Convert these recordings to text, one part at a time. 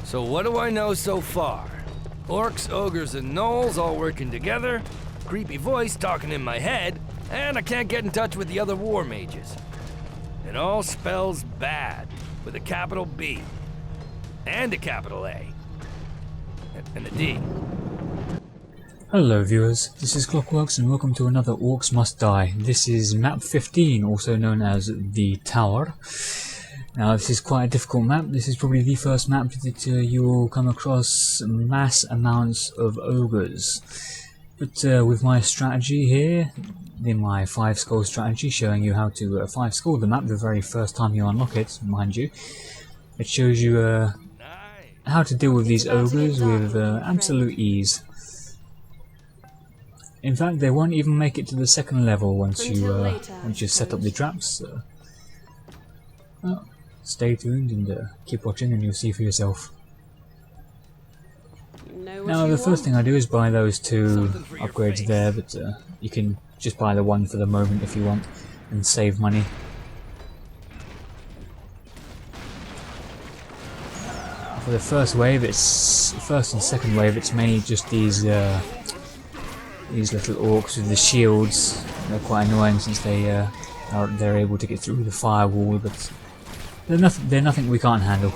So what do I know so far? Orcs, ogres, and gnolls all working together, creepy voice talking in my head, and I can't get in touch with the other war mages. It all spells bad, with a capital B, and a capital A, and a D. Hello viewers, this is Clockworks and welcome to another Orcs Must Die. This is map 15, also known as the Tower. Now this is quite a difficult map. This is probably the first map that you will come across mass amounts of ogres. But with my strategy here, in my 5 skull strategy, showing you how to 5 skull the map the very first time you unlock it, mind you, it shows you how to deal with these ogres with absolute ease. In fact, they won't even make it to the second level once you set up the traps. Well, stay tuned and keep watching, and you'll see for yourself. Now, the first thing I do is buy those 2 upgrades there, but you can just buy the one for the moment if you want, and save money. For the first wave, first and second wave, it's mainly just these little orcs with the shields. They're quite annoying since they're able to get through the firewall, but they're nothing we can't handle.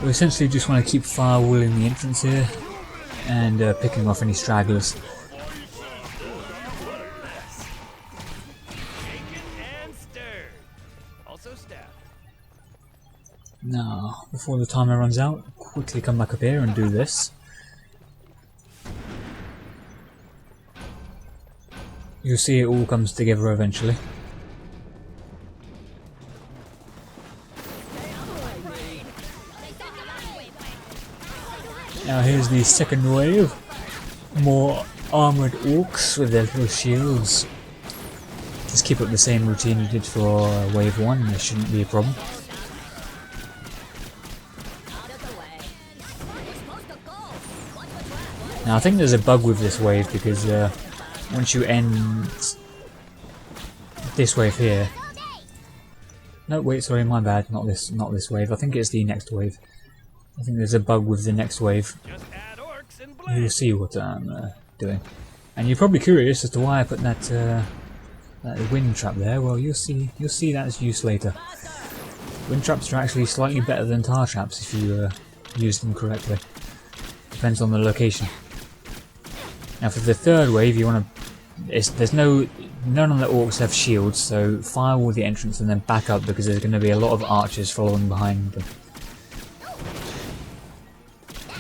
We essentially just want to keep firewalling the entrance here and picking off any stragglers. Now, before the timer runs out, quickly come back up here and do this. You'll see it all comes together eventually. Now here's the second wave. More armoured orcs with their little shields. Just keep up the same routine you did for wave 1, there shouldn't be a problem. Now I think there's a bug with this wave because once you end this wave here... No, wait, sorry, my bad, not this wave, I think it's the next wave. I think there's a bug with the next wave. You'll see what I'm doing. And you're probably curious as to why I put that wind trap there. Well, you'll see that's use later. Wind traps are actually slightly better than tar traps if you use them correctly. Depends on the location. Now for the third wave, you want to... None of the orcs have shields, so firewall the entrance and then back up because there's going to be a lot of archers following behind them.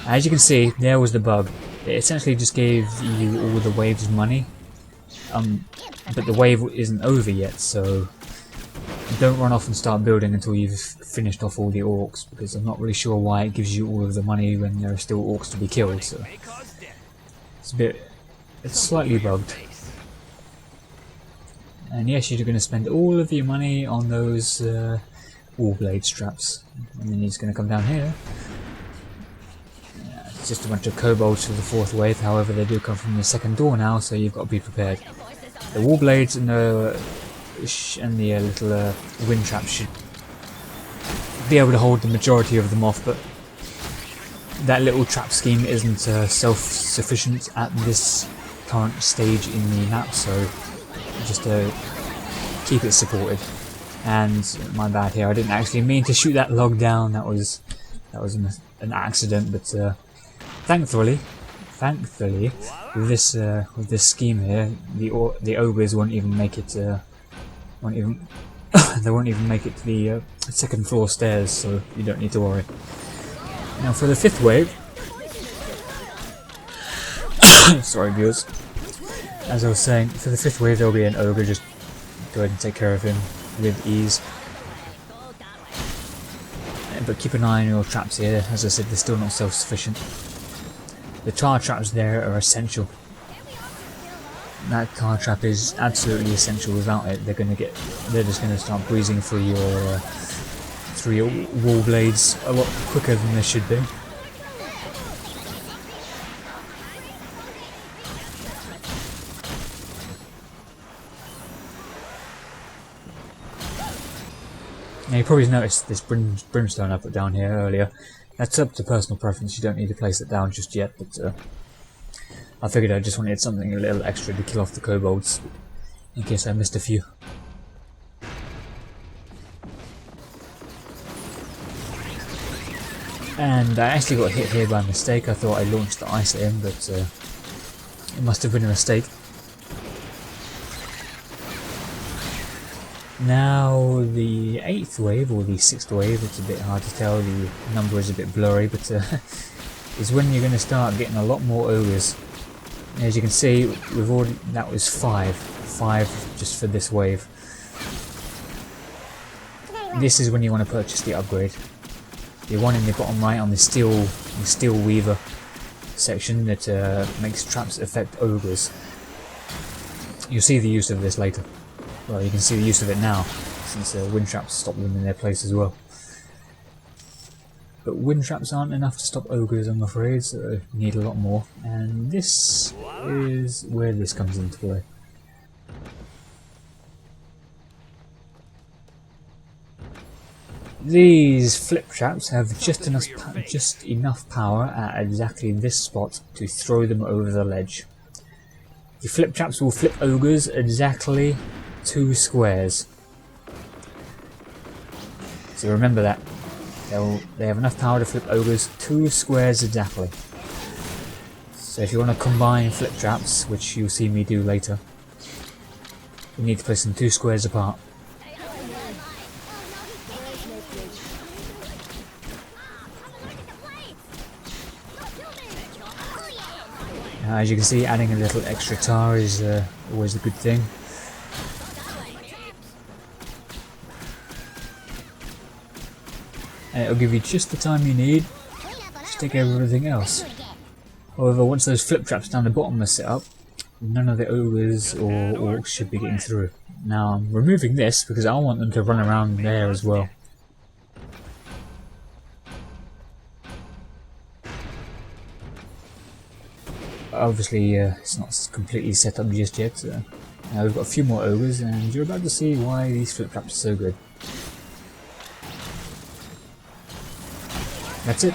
As you can see, there was the bug. It essentially just gave you all the waves money, but the wave isn't over yet, so don't run off and start building until you've finished off all the orcs, because I'm not really sure why it gives you all of the money when there are still orcs to be killed, so it's slightly bugged. And yes, you're going to spend all of your money on those wall blade straps, and then you're just going to come down here. It's just a bunch of kobolds for the 4th wave, however they do come from the second door now, so you've got to be prepared. The wall blades and the little wind traps should be able to hold the majority of them off, but that little trap scheme isn't self-sufficient at this current stage in the map, so just keep it supported. And my bad here, I didn't actually mean to shoot that log down, that was an accident, but Thankfully, with this scheme here, the ogres won't even make it. They won't even make it to the 2nd floor stairs, so you don't need to worry. Now for the 5th wave, sorry viewers. As I was saying, for the 5th wave there'll be an ogre. Just go ahead and take care of him with ease. But keep an eye on your traps here. As I said, they're still not self-sufficient. The tar traps there are essential. That tar trap is absolutely essential. Without it, they're just going to start breezing through through your wall blades a lot quicker than they should be. Now you probably noticed this brimstone I put down here earlier. That's up to personal preference, you don't need to place it down just yet, but I figured I just wanted something a little extra to kill off the kobolds, in case I missed a few. And I actually got hit here by mistake. I thought I launched the ice at him, but it must have been a mistake. Now the 8th wave, or the 6th wave, it's a bit hard to tell, the number is a bit blurry, but is when you're going to start getting a lot more ogres. As you can see, we've already, that was 5 just for this wave. This is when you want to purchase the upgrade. The one in the bottom right on the steel weaver section that makes traps affect ogres. You'll see the use of this later. Well, you can see the use of it now, since wind traps stop them in their place as well. But wind traps aren't enough to stop ogres, I'm afraid, so you need a lot more. And this is where this comes into play. These flip traps have just enough power at exactly this spot to throw them over the ledge. The flip traps will flip ogres exactly 2 squares. So remember that. They have enough power to flip ogres 2 squares exactly. So if you want to combine flip traps, which you'll see me do later, you need to place them 2 squares apart. Now, as you can see, adding a little extra tar is always a good thing. And it'll give you just the time you need to take care of everything else. However, once those flip traps down the bottom are set up, none of the ogres or orcs should be getting through. Now I'm removing this because I want them to run around there as well. Obviously it's not completely set up just yet. Now we've got a few more ogres and you're about to see why these flip traps are so good. That's it.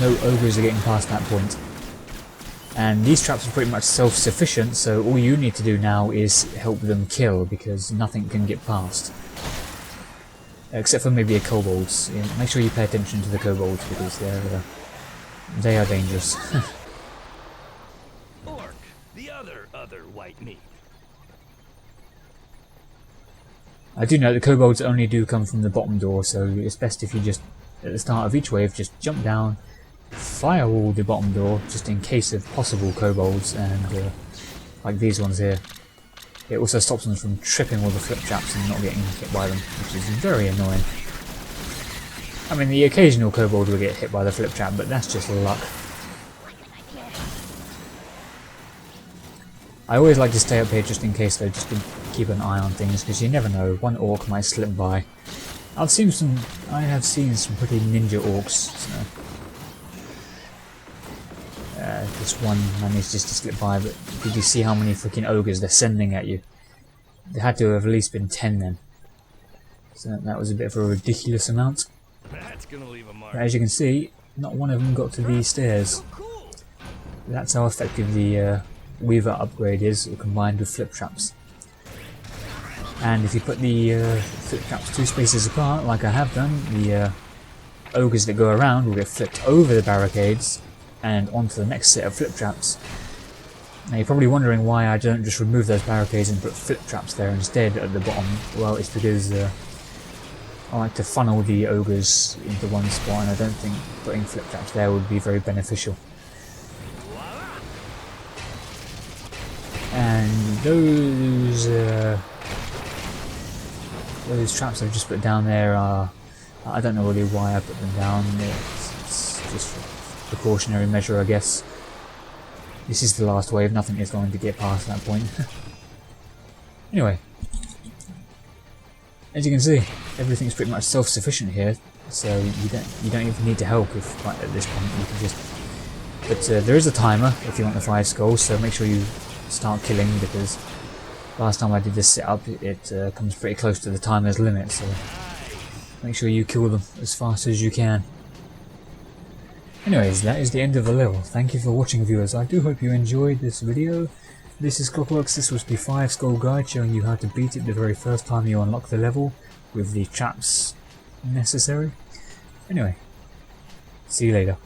No ogres are getting past that point. And these traps are pretty much self-sufficient, so all you need to do now is help them kill, because nothing can get past. Except for maybe a kobolds. Make sure you pay attention to the kobolds, because they are dangerous. Orc, the other white meat. I do know the kobolds only do come from the bottom door, so it's best if you just, at the start of each wave, just jump down, firewall the bottom door, just in case of possible kobolds, and like these ones here. It also stops them from tripping all the flip traps and not getting hit by them, which is very annoying. I mean, the occasional kobold will get hit by the flip trap, but that's just luck. I always like to stay up here just in case, though, just to keep an eye on things, because you never know, one orc might slip by. I have seen some pretty ninja orcs. So. This one managed just to slip by, but did you see how many freaking ogres they're sending at you? There had to have at least been 10 then. So that was a bit of a ridiculous amount. That's gonna leave a mark. But as you can see, not one of them got to these stairs. That's how effective the Weaver upgrade is, combined with flip traps. And if you put the flip traps 2 spaces apart, like I have done, the ogres that go around will get flipped over the barricades and onto the next set of flip traps. Now you're probably wondering why I don't just remove those barricades and put flip traps there instead at the bottom. Well, it's because I like to funnel the ogres into one spot, and I don't think putting flip traps there would be very beneficial. And those traps I've just put down there are, I don't know really why I put them down. It's just a precautionary measure, I guess. This is the last wave, nothing is going to get past that point. Anyway, as you can see, everything's pretty much self-sufficient here. so you don't even need to help if at this point you can just. But there is a timer if you want the 5 skulls, so make sure you start killing, because last time I did this setup it comes pretty close to the timer's limit, so make sure you kill them as fast as you can. Anyways, that is the end of the level. Thank you for watching, viewers. I do hope you enjoyed this video. This is Clockworks. This was the 5 skull guide showing you how to beat it the very first time you unlock the level with the traps necessary. Anyway, see you later.